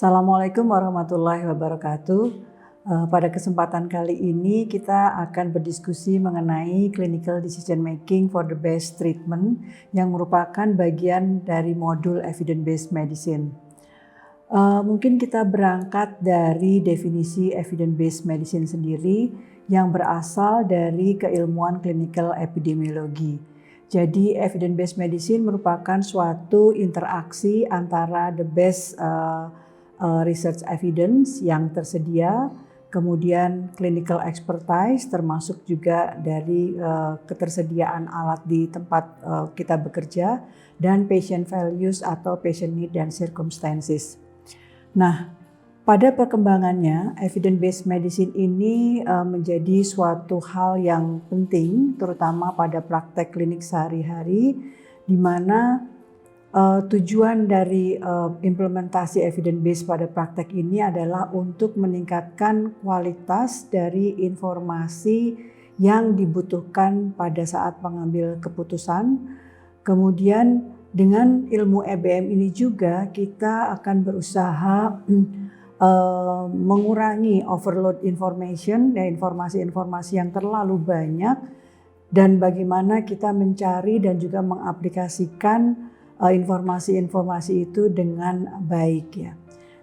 Assalamualaikum warahmatullahi wabarakatuh. Pada kesempatan kali ini kita akan berdiskusi mengenai clinical decision making for the best treatment yang merupakan bagian dari modul evidence-based medicine. Mungkin kita berangkat dari definisi evidence-based medicine sendiri yang berasal dari keilmuan clinical epidemiologi. Jadi evidence-based medicine merupakan suatu interaksi antara the best research evidence yang tersedia, kemudian clinical expertise termasuk juga dari ketersediaan alat di tempat kita bekerja, dan patient values atau patient need dan circumstances. Nah, pada perkembangannya evidence-based medicine ini menjadi suatu hal yang penting terutama pada praktek klinik sehari-hari di mana tujuan dari implementasi evidence-based pada praktek ini adalah untuk meningkatkan kualitas dari informasi yang dibutuhkan pada saat mengambil keputusan. Kemudian dengan ilmu EBM ini juga kita akan berusaha mengurangi overload information dan informasi-informasi yang terlalu banyak, dan bagaimana kita mencari dan juga mengaplikasikan informasi-informasi itu dengan baik ya.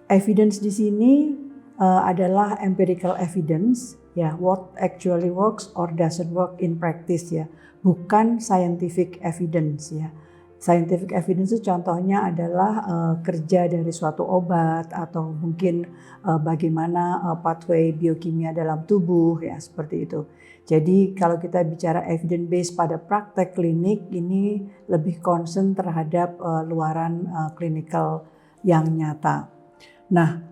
Evidence di sini adalah empirical evidence ya, what actually works or doesn't work in practice ya, bukan scientific evidence ya. Scientific evidence itu contohnya adalah kerja dari suatu obat atau mungkin bagaimana pathway biokimia dalam tubuh ya, seperti itu. Jadi kalau kita bicara evidence based pada praktek klinik ini lebih concern terhadap luaran klinikal yang nyata. Nah,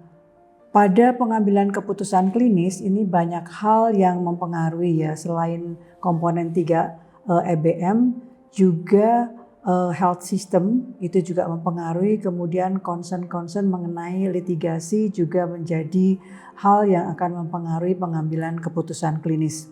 pada pengambilan keputusan klinis ini banyak hal yang mempengaruhi ya, selain komponen 3 EBM juga health system itu juga mempengaruhi, kemudian concern mengenai litigasi juga menjadi hal yang akan mempengaruhi pengambilan keputusan klinis.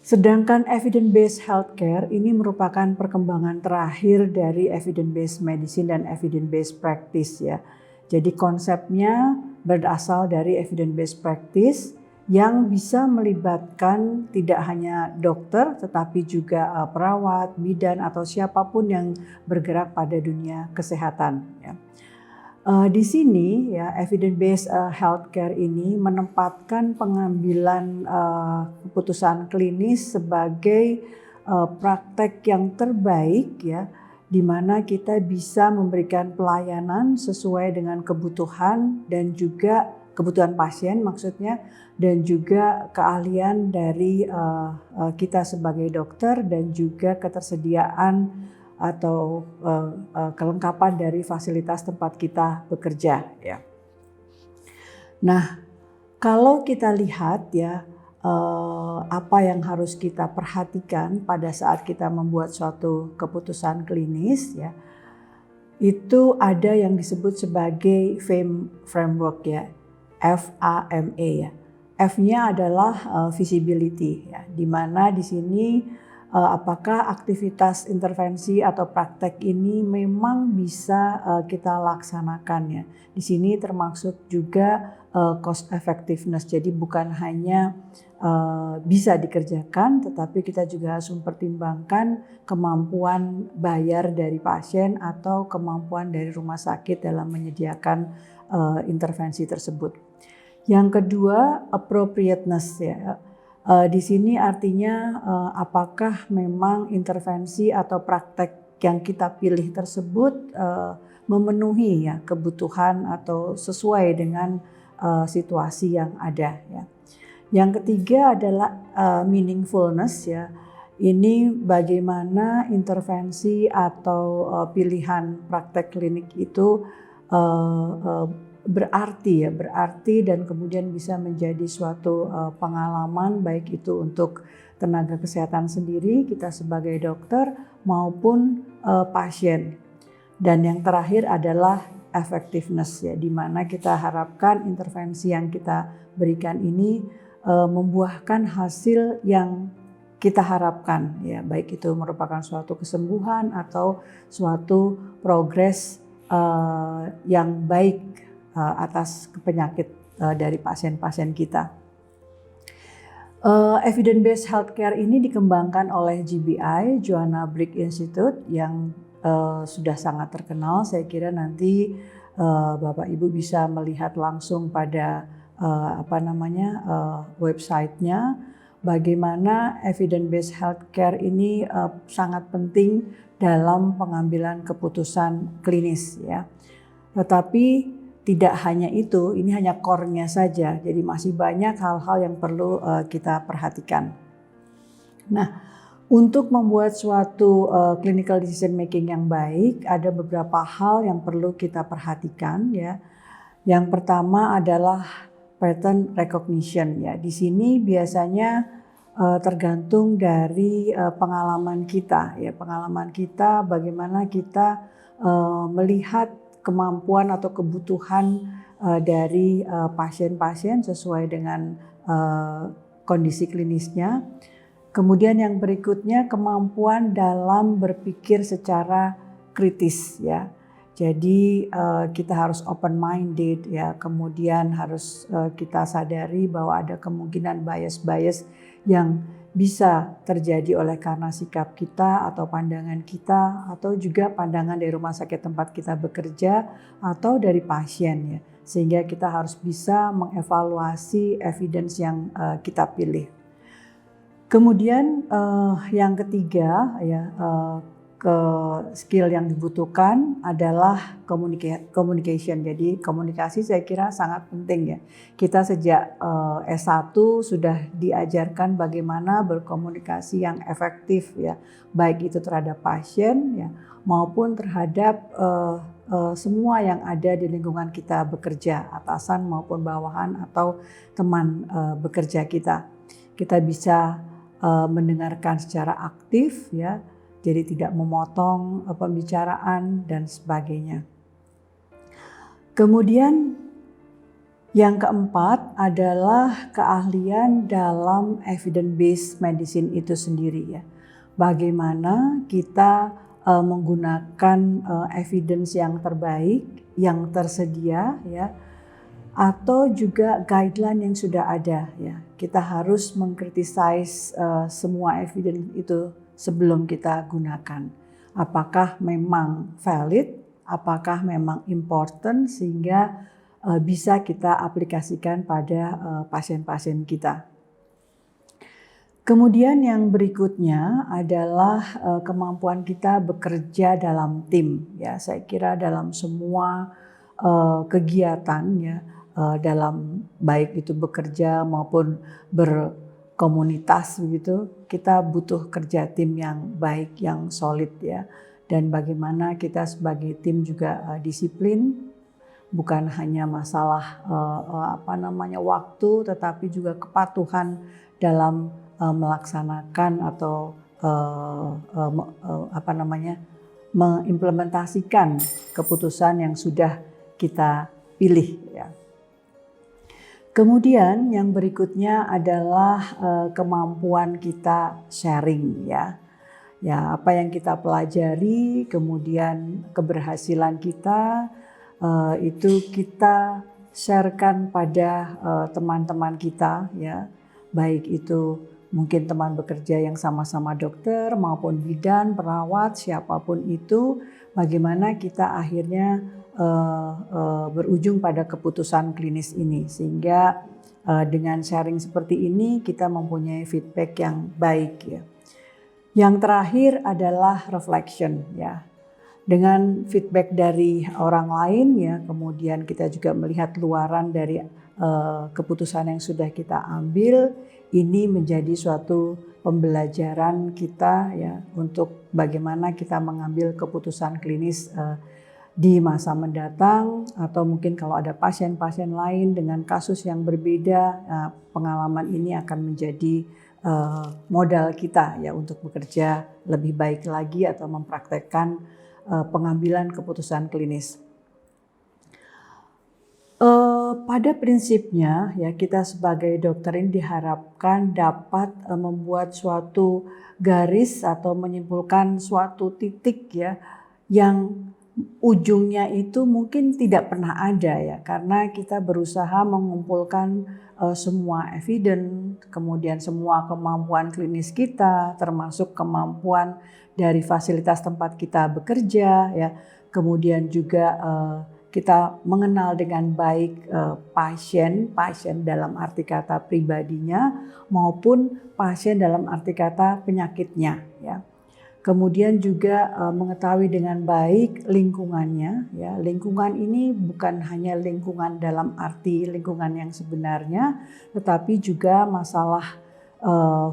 Sedangkan evidence-based healthcare ini merupakan perkembangan terakhir dari evidence-based medicine dan evidence-based practice ya. Jadi konsepnya berasal dari evidence-based practice yang bisa melibatkan tidak hanya dokter tetapi juga perawat, bidan atau siapapun yang bergerak pada dunia kesehatan ya. Di sini ya evidence-based healthcare ini menempatkan pengambilan keputusan klinis sebagai praktek yang terbaik ya, di mana kita bisa memberikan pelayanan sesuai dengan kebutuhan dan juga kebutuhan pasien maksudnya, dan juga keahlian dari kita sebagai dokter dan juga ketersediaan atau kelengkapan dari fasilitas tempat kita bekerja ya. Nah, kalau kita lihat ya apa yang harus kita perhatikan pada saat kita membuat suatu keputusan klinis ya, itu ada yang disebut sebagai FAME framework ya, FAME ya. F-nya adalah visibility ya, di mana di sini apakah aktivitas intervensi atau praktek ini memang bisa kita laksanakan ya. Di sini termasuk juga cost effectiveness. Jadi bukan hanya bisa dikerjakan, tetapi kita juga harus mempertimbangkan kemampuan bayar dari pasien atau kemampuan dari rumah sakit dalam menyediakan intervensi tersebut. Yang kedua, appropriateness ya. Di sini artinya apakah memang intervensi atau praktek yang kita pilih tersebut memenuhi ya kebutuhan atau sesuai dengan situasi yang ada ya. Yang ketiga adalah meaningfulness ya. Ini bagaimana intervensi atau pilihan praktek klinik itu berarti dan kemudian bisa menjadi suatu pengalaman baik itu untuk tenaga kesehatan sendiri, kita sebagai dokter maupun pasien. Dan yang terakhir adalah effectiveness ya, di mana kita harapkan intervensi yang kita berikan ini membuahkan hasil yang kita harapkan ya, baik itu merupakan suatu kesembuhan atau suatu progres yang baik atas penyakit dari pasien-pasien kita. Evidence Based Healthcare ini dikembangkan oleh GBI, Joanna Brick Institute, yang sudah sangat terkenal. Saya kira nanti Bapak Ibu bisa melihat langsung pada websitenya, bagaimana evidence based healthcare ini sangat penting dalam pengambilan keputusan klinis ya. Tetapi tidak hanya itu, ini hanya core-nya saja. Jadi masih banyak hal-hal yang perlu kita perhatikan. Nah, untuk membuat suatu clinical decision making yang baik, ada beberapa hal yang perlu kita perhatikan ya. Yang pertama adalah pattern recognition ya. Di sini biasanya tergantung dari pengalaman kita ya. Pengalaman kita bagaimana kita melihat kemampuan atau kebutuhan dari pasien-pasien sesuai dengan kondisi klinisnya. Kemudian yang berikutnya kemampuan dalam berpikir secara kritis ya. Jadi kita harus open minded ya, kemudian harus kita sadari bahwa ada kemungkinan bias-bias yang bisa terjadi oleh karena sikap kita atau pandangan kita atau juga pandangan dari rumah sakit tempat kita bekerja atau dari pasien ya. Sehingga kita harus bisa mengevaluasi evidence yang kita pilih. Kemudian yang ketiga ya, skill yang dibutuhkan adalah communication. Jadi komunikasi saya kira sangat penting ya. Kita sejak S1 sudah diajarkan bagaimana berkomunikasi yang efektif ya, baik itu terhadap pasien ya maupun terhadap semua yang ada di lingkungan kita bekerja, atasan maupun bawahan atau teman bekerja kita. Kita bisa mendengarkan secara aktif ya. Jadi tidak memotong pembicaraan dan sebagainya. Kemudian yang keempat adalah keahlian dalam evidence-based medicine itu sendiri ya. Bagaimana kita menggunakan evidence yang terbaik, yang tersedia ya, atau juga guideline yang sudah ada ya. Kita harus mengkritisize semua evidence itu sebelum kita gunakan. Apakah memang valid, apakah memang important sehingga bisa kita aplikasikan pada pasien-pasien kita. Kemudian yang berikutnya adalah kemampuan kita bekerja dalam tim ya. Saya kira dalam semua kegiatan ya, dalam baik itu bekerja maupun komunitas begitu, kita butuh kerja tim yang baik, yang solid ya. Dan bagaimana kita sebagai tim juga disiplin, bukan hanya masalah waktu, tetapi juga kepatuhan dalam melaksanakan atau mengimplementasikan keputusan yang sudah kita pilih ya. Kemudian yang berikutnya adalah kemampuan kita sharing ya. Ya, apa yang kita pelajari, kemudian keberhasilan kita itu kita sharekan pada teman-teman kita ya. Baik itu mungkin teman bekerja yang sama-sama dokter maupun bidan, perawat, siapapun itu, bagaimana kita akhirnya berujung pada keputusan klinis ini, sehingga dengan sharing seperti ini kita mempunyai feedback yang baik ya. Yang terakhir adalah reflection ya. Dengan feedback dari orang lain ya, kemudian kita juga melihat luaran dari keputusan yang sudah kita ambil, ini menjadi suatu pembelajaran kita ya untuk bagaimana kita mengambil keputusan klinis di masa mendatang, atau mungkin kalau ada pasien-pasien lain dengan kasus yang berbeda, pengalaman ini akan menjadi modal kita ya untuk bekerja lebih baik lagi atau mempraktekkan pengambilan keputusan klinis. Pada prinsipnya ya, kita sebagai dokter ini diharapkan dapat membuat suatu garis atau menyimpulkan suatu titik ya yang ujungnya itu mungkin tidak pernah ada ya, karena kita berusaha mengumpulkan semua evidence, kemudian semua kemampuan klinis kita, termasuk kemampuan dari fasilitas tempat kita bekerja ya, kemudian juga kita mengenal dengan baik pasien dalam arti kata pribadinya maupun pasien dalam arti kata penyakitnya ya. Kemudian juga mengetahui dengan baik lingkungannya ya. Lingkungan ini bukan hanya lingkungan dalam arti lingkungan yang sebenarnya, tetapi juga masalah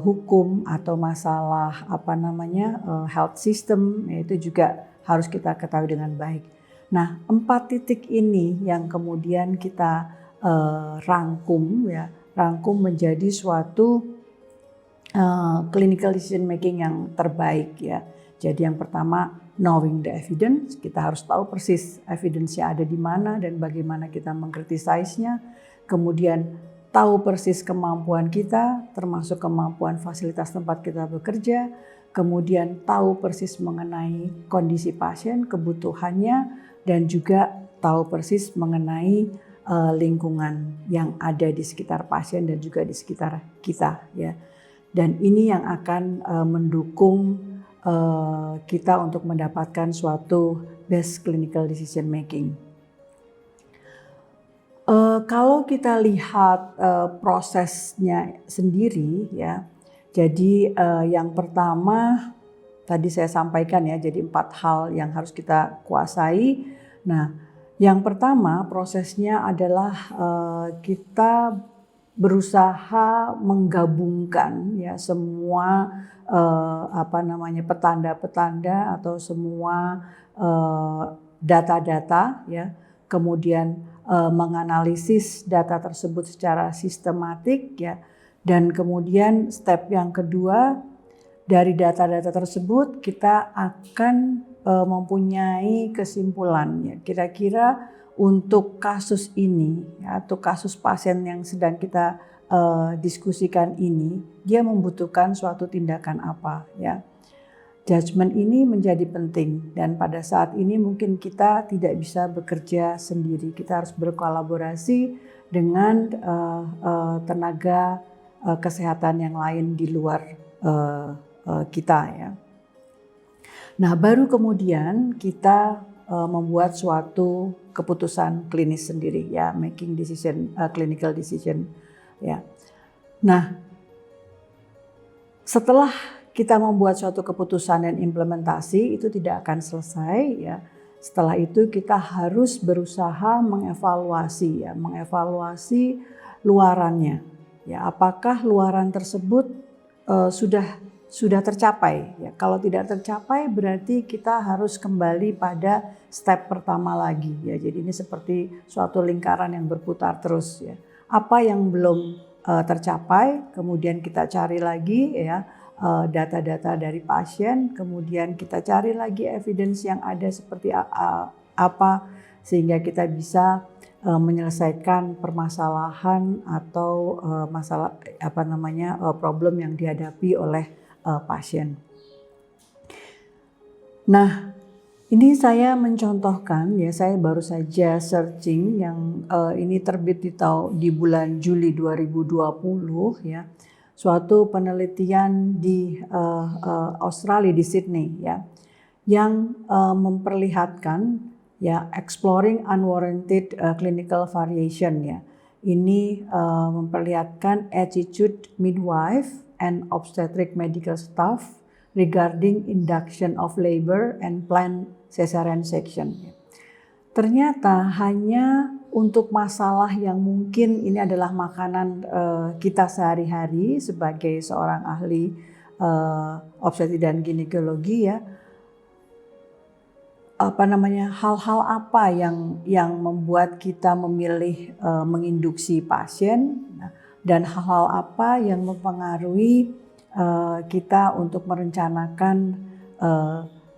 hukum atau masalah health system, itu juga harus kita ketahui dengan baik. Nah, 4 titik ini yang kemudian kita rangkum menjadi suatu clinical decision making yang terbaik ya. Jadi yang pertama, knowing the evidence, kita harus tahu persis evidence-nya ada di mana dan bagaimana kita mengkritisisnya. Kemudian tahu persis kemampuan kita, termasuk kemampuan fasilitas tempat kita bekerja. Kemudian tahu persis mengenai kondisi pasien, kebutuhannya, dan juga tahu persis mengenai lingkungan yang ada di sekitar pasien dan juga di sekitar kita ya. Dan ini yang akan mendukung kita untuk mendapatkan suatu best clinical decision making. Kalau kita lihat prosesnya sendiri ya, jadi yang pertama tadi saya sampaikan ya, jadi 4 hal yang harus kita kuasai. Nah, yang pertama prosesnya adalah kita berusaha menggabungkan ya semua petanda-petanda atau semua data-data ya, kemudian menganalisis data tersebut secara sistematik ya, dan kemudian step yang kedua dari data-data tersebut kita akan mempunyai kesimpulan ya, kira-kira untuk kasus ini ya, atau kasus pasien yang sedang kita diskusikan ini, dia membutuhkan suatu tindakan apa ya. Judgment ini menjadi penting dan pada saat ini mungkin kita tidak bisa bekerja sendiri. Kita harus berkolaborasi dengan tenaga kesehatan yang lain di luar kita ya. Nah, baru kemudian kita membuat suatu keputusan klinis sendiri ya, making decision, clinical decision ya. Nah, setelah kita membuat suatu keputusan dan implementasi itu tidak akan selesai ya. Setelah itu kita harus berusaha mengevaluasi luarannya ya, apakah luaran tersebut sudah tercapai ya. Kalau tidak tercapai berarti kita harus kembali pada step pertama lagi ya. Jadi ini seperti suatu lingkaran yang berputar terus ya. Apa yang belum tercapai, kemudian kita cari lagi ya data-data dari pasien, kemudian kita cari lagi evidence yang ada seperti apa sehingga kita bisa menyelesaikan permasalahan atau problem yang dihadapi oleh pasien. Nah, ini saya mencontohkan ya, saya baru saja searching yang ini terbit di bulan Juli 2020 ya, suatu penelitian di Australia di Sydney ya, yang memperlihatkan ya exploring unwarranted clinical variation ya. Ini memperlihatkan attitude midwife and obstetric medical staff regarding induction of labor and planned cesarean section. Ternyata hanya untuk masalah yang mungkin ini adalah makanan kita sehari-hari sebagai seorang ahli obstetri dan ginekologi ya, hal-hal apa yang membuat kita memilih menginduksi pasien dan hal-hal apa yang mempengaruhi kita untuk merencanakan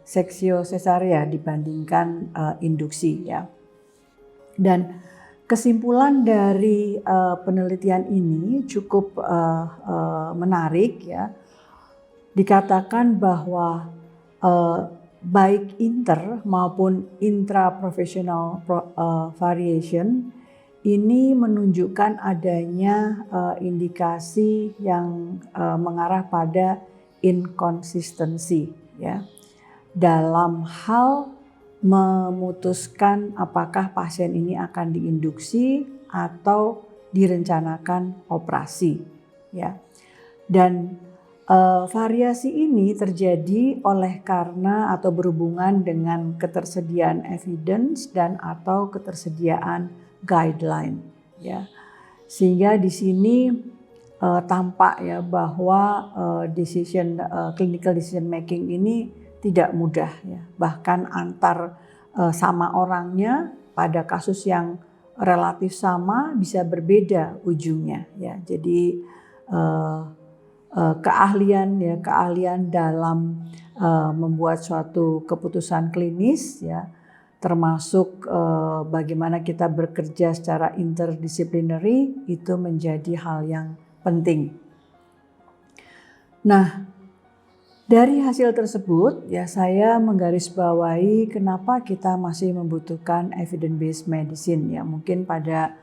seksio sesarea dibandingkan induksi ya. Dan kesimpulan dari penelitian ini cukup menarik ya. Dikatakan bahwa baik inter maupun intraprofessional variation ini menunjukkan adanya indikasi yang mengarah pada inkonsistensi ya dalam hal memutuskan apakah pasien ini akan diinduksi atau direncanakan operasi ya. Dan variasi ini terjadi oleh karena atau berhubungan dengan ketersediaan evidence dan atau ketersediaan guideline ya. Sehingga di sini tampak ya bahwa clinical decision making ini tidak mudah ya. Bahkan antar sama orangnya pada kasus yang relatif sama bisa berbeda ujungnya ya. Jadi keahlian dalam membuat suatu keputusan klinis ya, termasuk bagaimana kita bekerja secara interdisciplinary itu menjadi hal yang penting. Nah, dari hasil tersebut ya saya menggarisbawahi kenapa kita masih membutuhkan evidence-based medicine ya. Mungkin pada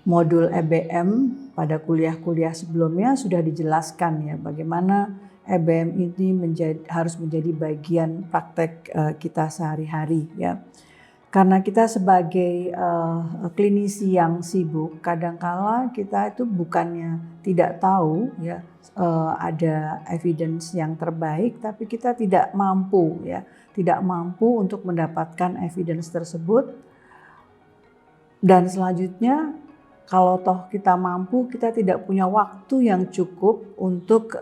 modul EBM pada kuliah-kuliah sebelumnya sudah dijelaskan ya bagaimana EBM ini harus menjadi bagian praktek kita sehari-hari ya. Karena kita sebagai klinisi yang sibuk, kadangkala kita itu bukannya tidak tahu ya ada evidence yang terbaik, tapi kita tidak mampu ya, tidak mampu untuk mendapatkan evidence tersebut. Dan selanjutnya kalau toh kita mampu, kita tidak punya waktu yang cukup untuk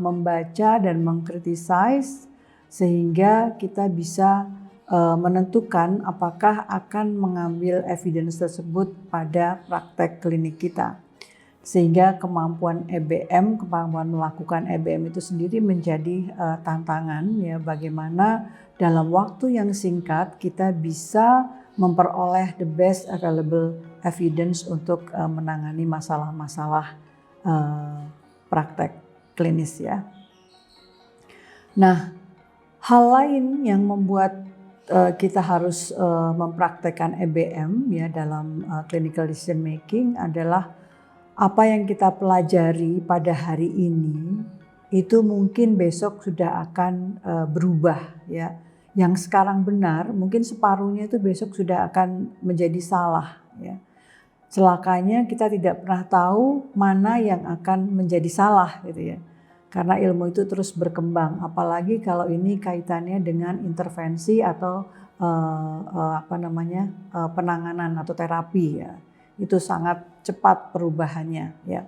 membaca dan mengkritisize sehingga kita bisa menentukan apakah akan mengambil evidence tersebut pada praktek klinik kita. Sehingga kemampuan EBM, kemampuan melakukan EBM itu sendiri menjadi tantangan ya, bagaimana dalam waktu yang singkat kita bisa memperoleh the best available evidence untuk menangani masalah-masalah praktek klinis ya. Nah, hal lain yang membuat kita harus mempraktekkan EBM ya dalam clinical decision making adalah apa yang kita pelajari pada hari ini itu mungkin besok sudah akan berubah ya. Yang sekarang benar mungkin separuhnya itu besok sudah akan menjadi salah ya. Celakanya kita tidak pernah tahu mana yang akan menjadi salah gitu ya. Karena ilmu itu terus berkembang, apalagi kalau ini kaitannya dengan intervensi atau penanganan atau terapi ya. Itu sangat cepat perubahannya ya.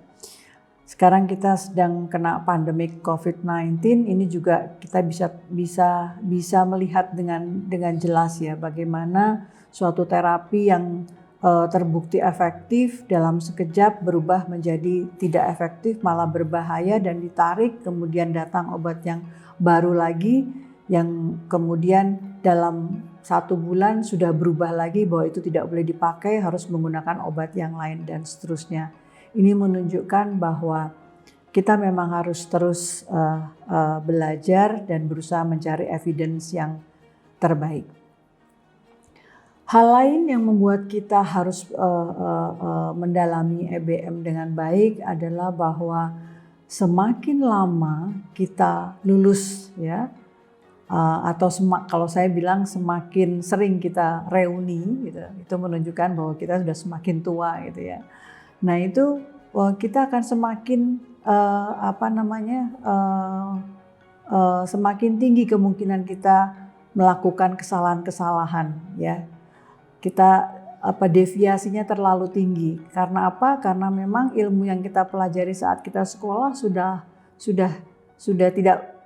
Sekarang kita sedang kena pandemik COVID-19, ini juga kita bisa melihat dengan jelas ya bagaimana suatu terapi yang terbukti efektif dalam sekejap berubah menjadi tidak efektif, malah berbahaya dan ditarik, kemudian datang obat yang baru lagi yang kemudian dalam 1 bulan sudah berubah lagi bahwa itu tidak boleh dipakai, harus menggunakan obat yang lain dan seterusnya. Ini menunjukkan bahwa kita memang harus terus belajar dan berusaha mencari evidence yang terbaik. Hal lain yang membuat kita harus mendalami EBM dengan baik adalah bahwa semakin lama kita lulus ya, atau kalau saya bilang semakin sering kita reuni gitu, itu menunjukkan bahwa kita sudah semakin tua gitu ya. Nah itu kita akan semakin semakin tinggi kemungkinan kita melakukan kesalahan-kesalahan ya. Kita deviasinya terlalu tinggi. Karena apa? Karena memang ilmu yang kita pelajari saat kita sekolah sudah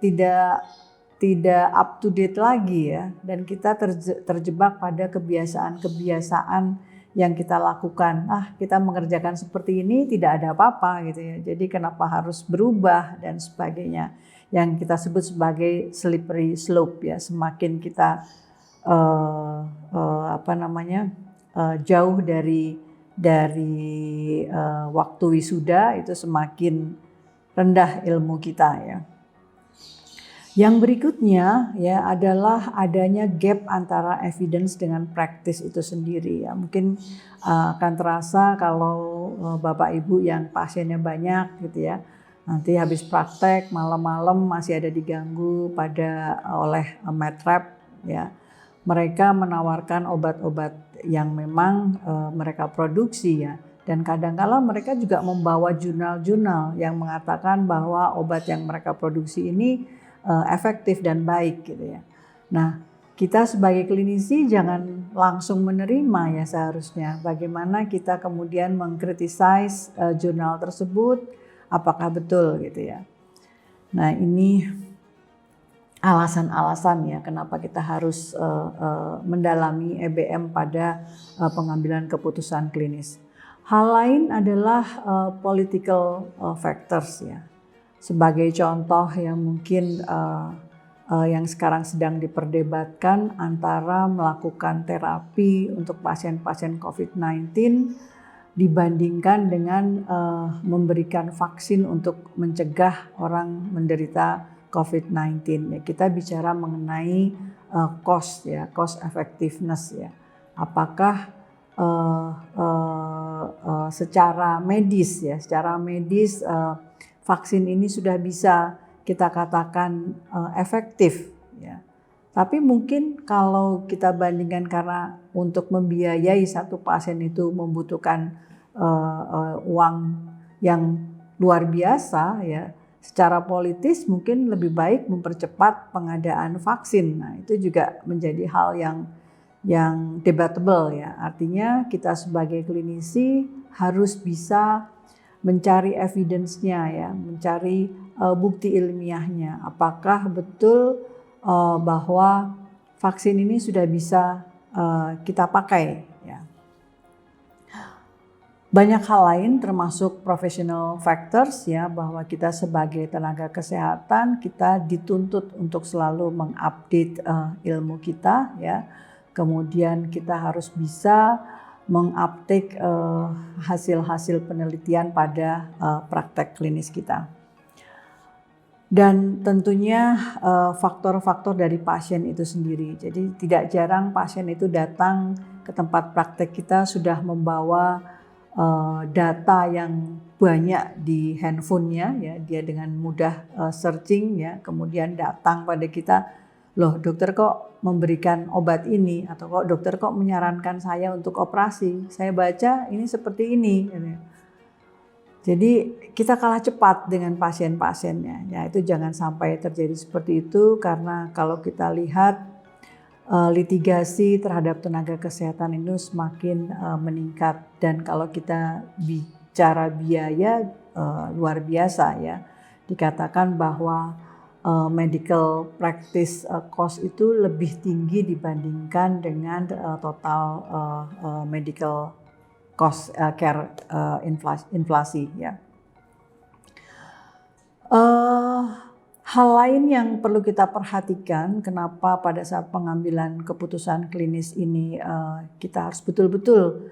tidak up to date lagi ya, dan kita terjebak pada kebiasaan-kebiasaan yang kita lakukan. Kita mengerjakan seperti ini tidak ada apa-apa gitu ya. Jadi kenapa harus berubah dan sebagainya. Yang kita sebut sebagai slippery slope ya. Semakin kita jauh dari waktu wisuda itu semakin rendah ilmu kita ya. Yang berikutnya ya adalah adanya gap antara evidence dengan practice itu sendiri ya. Mungkin akan terasa kalau Bapak Ibu yang pasiennya banyak gitu ya. Nanti habis praktek malam-malam masih ada diganggu oleh medrep ya. Mereka menawarkan obat-obat yang memang mereka produksi ya. Dan kadang-kala mereka juga membawa jurnal-jurnal yang mengatakan bahwa obat yang mereka produksi ini efektif dan baik gitu ya. Nah, kita sebagai klinisi jangan langsung menerima ya seharusnya. Bagaimana kita kemudian mengkritisize jurnal tersebut, apakah betul gitu ya. Nah, ini alasan-alasan ya kenapa kita harus mendalami EBM pada pengambilan keputusan klinis. Hal lain adalah political factors ya. Sebagai contoh yang mungkin yang sekarang sedang diperdebatkan antara melakukan terapi untuk pasien-pasien COVID-19 dibandingkan dengan memberikan vaksin untuk mencegah orang menderita COVID-19. Ya, kita bicara mengenai cost effectiveness ya. Apakah secara medis vaksin ini sudah bisa kita katakan efektif ya. Tapi mungkin kalau kita bandingkan karena untuk membiayai satu pasien itu membutuhkan uang yang luar biasa ya. Secara politis mungkin lebih baik mempercepat pengadaan vaksin. Nah, itu juga menjadi hal yang debatable ya. Artinya kita sebagai klinisi harus bisa mencari evidence-nya ya, mencari bukti ilmiahnya. Apakah betul bahwa vaksin ini sudah bisa kita pakai ya. Banyak hal lain termasuk professional factors ya, bahwa kita sebagai tenaga kesehatan kita dituntut untuk selalu mengupdate ilmu kita ya. Kemudian kita harus bisa mengupdate hasil-hasil penelitian pada praktek klinis kita. Dan tentunya faktor-faktor dari pasien itu sendiri. Jadi tidak jarang pasien itu datang ke tempat praktek kita sudah membawa data yang banyak di handphonenya ya, dia dengan mudah searching ya, kemudian datang pada kita, loh dokter kok memberikan obat ini, atau kok dokter kok menyarankan saya untuk operasi, saya baca ini seperti ini. Jadi kita kalah cepat dengan pasien-pasiennya ya, itu jangan sampai terjadi seperti itu, karena kalau kita lihat litigasi terhadap tenaga kesehatan itu semakin meningkat, dan kalau kita bicara biaya luar biasa ya, dikatakan bahwa medical practice cost itu lebih tinggi dibandingkan dengan total medical cost care inflasi ya. Hal lain yang perlu kita perhatikan kenapa pada saat pengambilan keputusan klinis ini kita harus betul-betul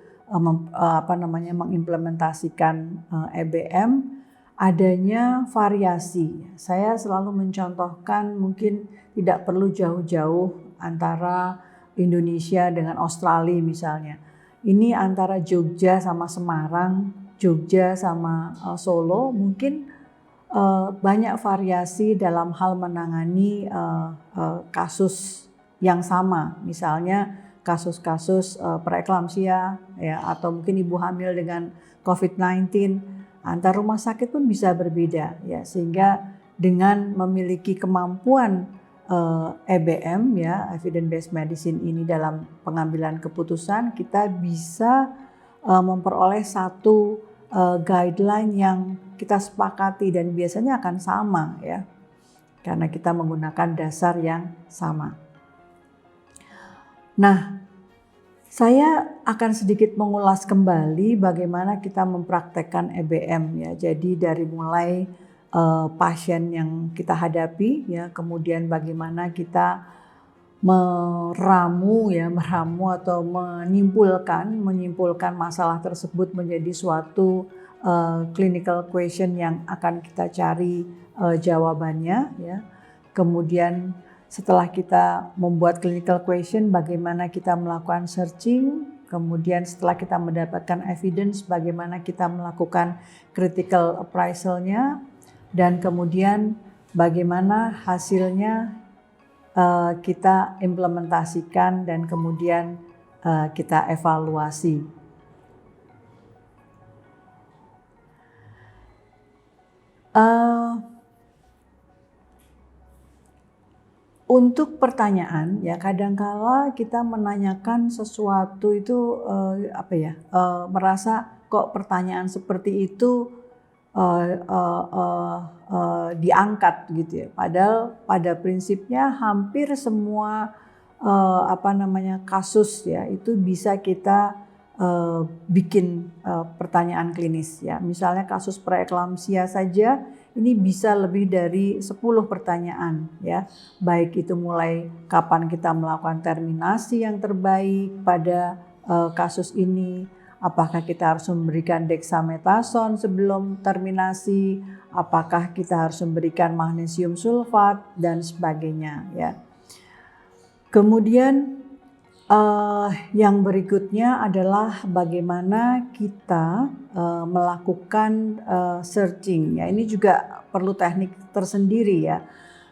mengimplementasikan EBM, adanya variasi. Saya selalu mencontohkan mungkin tidak perlu jauh-jauh antara Indonesia dengan Australia misalnya. Ini antara Jogja sama Semarang, Jogja sama Solo mungkin banyak variasi dalam hal menangani kasus yang sama, misalnya kasus-kasus preeklamsia ya, atau mungkin ibu hamil dengan COVID-19, antar rumah sakit pun bisa berbeda ya, sehingga dengan memiliki kemampuan EBM ya, evidence based medicine ini dalam pengambilan keputusan, kita bisa memperoleh satu guideline yang kita sepakati dan biasanya akan sama ya, karena kita menggunakan dasar yang sama. Nah, saya akan sedikit mengulas kembali bagaimana kita mempraktekkan EBM ya. Jadi dari mulai pasien yang kita hadapi ya, kemudian bagaimana kita meramu atau menyimpulkan masalah tersebut menjadi suatu clinical question yang akan kita cari jawabannya ya. Kemudian setelah kita membuat clinical question, bagaimana kita melakukan searching. Kemudian setelah kita mendapatkan evidence, bagaimana kita melakukan critical appraisal-nya. Dan kemudian bagaimana hasilnya kita implementasikan dan kemudian kita evaluasi. Untuk pertanyaan, ya kadangkala kita menanyakan sesuatu itu merasa kok pertanyaan seperti itu diangkat gitu ya. Padahal pada prinsipnya hampir semua kasus ya itu bisa kita bikin pertanyaan klinis ya. Misalnya kasus preeklamsia saja ini bisa lebih dari 10 pertanyaan ya. Baik itu mulai kapan kita melakukan terminasi yang terbaik pada kasus ini, apakah kita harus memberikan dexamethasone sebelum terminasi, apakah kita harus memberikan magnesium sulfat dan sebagainya ya. Kemudian yang berikutnya adalah bagaimana kita melakukan searching ya. Ini juga perlu teknik tersendiri ya.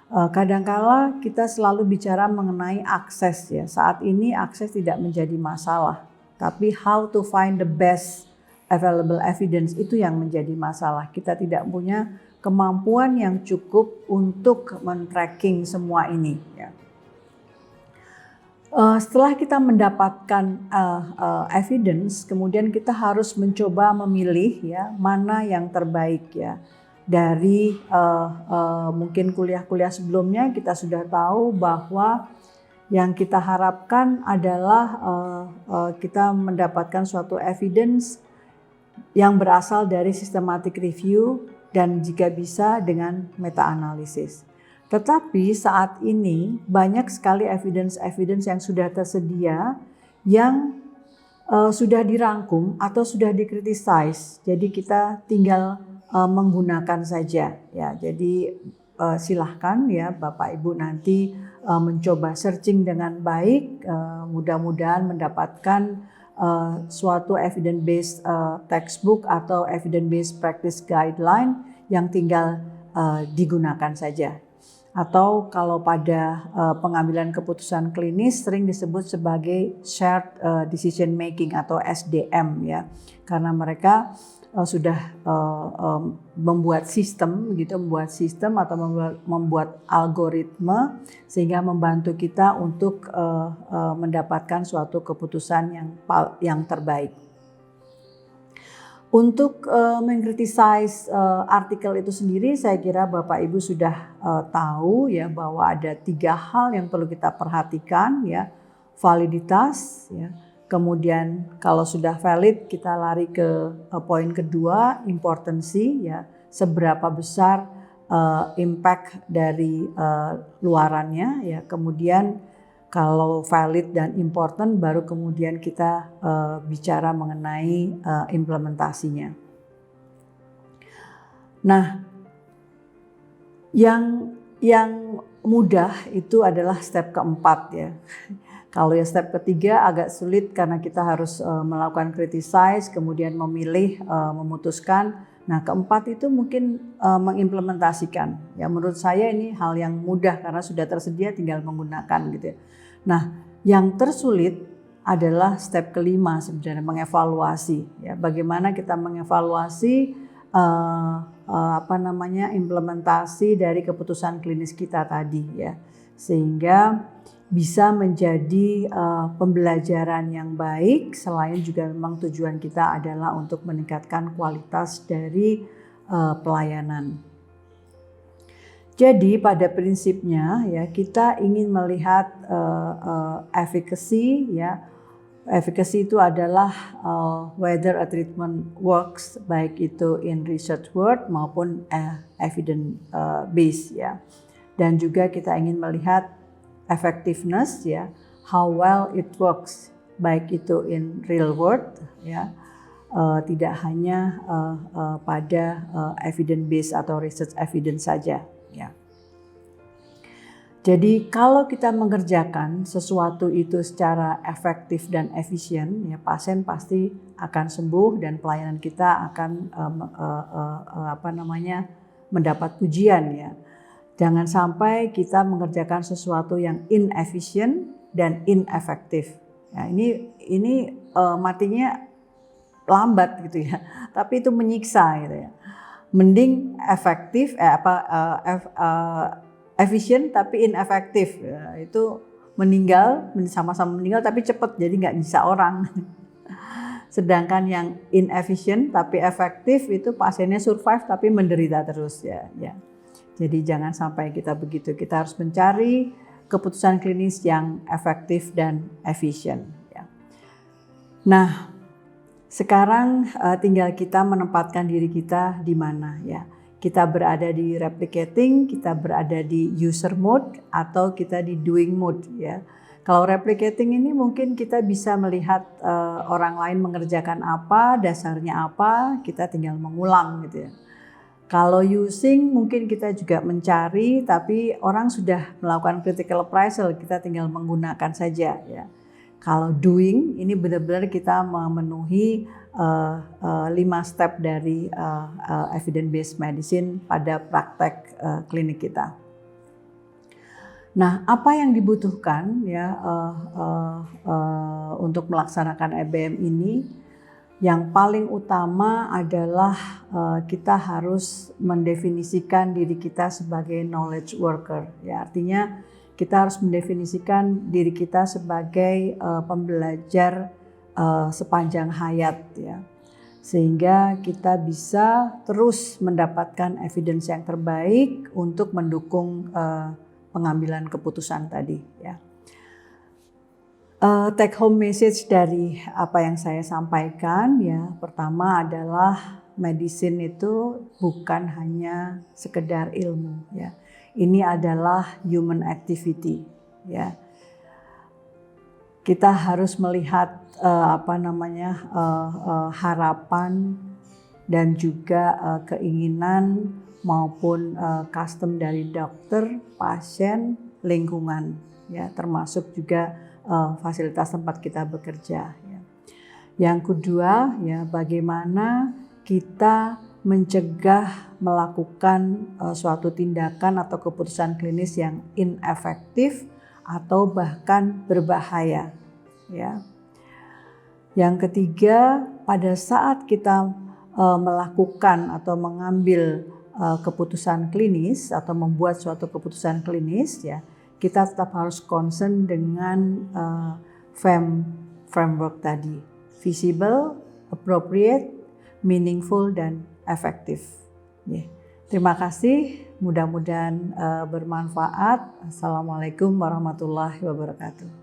Kadangkala kita selalu bicara mengenai akses ya. Saat ini akses tidak menjadi masalah, tapi how to find the best available evidence itu yang menjadi masalah. Kita tidak punya kemampuan yang cukup untuk men-tracking semua ini ya. Setelah kita mendapatkan evidence, kemudian kita harus mencoba memilih ya mana yang terbaik ya. Dari mungkin kuliah-kuliah sebelumnya kita sudah tahu bahwa yang kita harapkan adalah kita mendapatkan suatu evidence yang berasal dari systematic review dan jika bisa dengan meta-analisis. Tetapi saat ini banyak sekali evidence yang sudah tersedia yang sudah dirangkum atau sudah dikritisize. Jadi kita tinggal menggunakan saja ya. Jadi silahkan ya Bapak Ibu nanti mencoba searching dengan baik, mudah-mudahan mendapatkan suatu evidence-based textbook atau evidence-based practice guideline yang tinggal digunakan saja. Atau kalau pada pengambilan keputusan klinis sering disebut sebagai shared decision making atau SDM ya, karena mereka sudah membuat sistem atau membuat algoritma sehingga membantu kita untuk mendapatkan suatu keputusan yang terbaik. Untuk mengkritisize artikel itu sendiri, saya kira Bapak Ibu sudah tahu ya bahwa ada 3 hal yang perlu kita perhatikan ya, validitas ya. Kemudian kalau sudah valid kita lari ke poin kedua, importancy ya, seberapa besar impact dari luarannya ya. Kemudian kalau valid dan important baru kemudian kita bicara mengenai implementasinya. Nah, yang mudah itu adalah step keempat ya. Kalau yang step ketiga agak sulit karena kita harus melakukan criticize, kemudian memilih, memutuskan. Nah, keempat itu mungkin mengimplementasikan. Ya, menurut saya ini hal yang mudah karena sudah tersedia, tinggal menggunakan gitu ya. Nah, yang tersulit adalah step kelima sebenarnya, mengevaluasi. Ya, bagaimana kita mengevaluasi implementasi dari keputusan klinis kita tadi ya, sehingga bisa menjadi pembelajaran yang baik. Selain juga memang tujuan kita adalah untuk meningkatkan kualitas dari pelayanan. Jadi pada prinsipnya ya kita ingin melihat efficacy ya. Efficacy itu adalah whether a treatment works, baik itu in research world maupun evidence based ya. Dan juga kita ingin melihat effectiveness ya, how well it works, baik itu in real world ya. Tidak hanya pada evidence based atau research evidence saja ya. Jadi kalau kita mengerjakan sesuatu itu secara efektif dan efisien, ya pasien pasti akan sembuh dan pelayanan kita akan mendapat pujian ya. Jangan sampai kita mengerjakan sesuatu yang inefisien dan inefektif. Ya, ini matinya lambat gitu ya, tapi itu menyiksa gitu ya. Mending efektif efisien tapi inefektif ya, itu meninggal sama-sama meninggal tapi cepat jadi nggak bisa orang. Sedangkan yang inefisien tapi efektif itu pasiennya survive tapi menderita terus ya. Jadi jangan sampai kita begitu, kita harus mencari keputusan klinis yang efektif dan efisien ya. Nah, sekarang tinggal kita menempatkan diri kita di mana ya. Kita berada di replicating, kita berada di user mode, atau kita di doing mode ya. Kalau replicating ini mungkin kita bisa melihat orang lain mengerjakan apa, dasarnya apa, kita tinggal mengulang gitu ya. Kalau using mungkin kita juga mencari, tapi orang sudah melakukan critical appraisal, kita tinggal menggunakan saja ya. Kalau doing ini benar-benar kita memenuhi 5 step dari evidence based medicine pada praktek klinik kita. Nah, apa yang dibutuhkan ya untuk melaksanakan EBM ini? Yang paling utama adalah kita harus mendefinisikan diri kita sebagai knowledge worker. Ya, artinya kita harus mendefinisikan diri kita sebagai pembelajar sepanjang hayat ya, sehingga kita bisa terus mendapatkan evidence yang terbaik untuk mendukung pengambilan keputusan tadi ya. Take home message dari apa yang saya sampaikan ya, pertama adalah medicine itu bukan hanya sekedar ilmu ya. Ini adalah human activity ya. Kita harus melihat harapan dan juga keinginan maupun custom dari dokter, pasien, lingkungan ya, termasuk juga fasilitas tempat kita bekerja ya. Yang kedua ya, bagaimana kita mencegah melakukan suatu tindakan atau keputusan klinis yang inefektif atau bahkan berbahaya ya. Yang ketiga, pada saat kita melakukan atau mengambil keputusan klinis atau membuat suatu keputusan klinis ya, kita tetap harus concern dengan framework tadi, visible, appropriate, meaningful, dan efektif. Yeah. Terima kasih, mudah-mudahan bermanfaat. Assalamualaikum warahmatullahi wabarakatuh.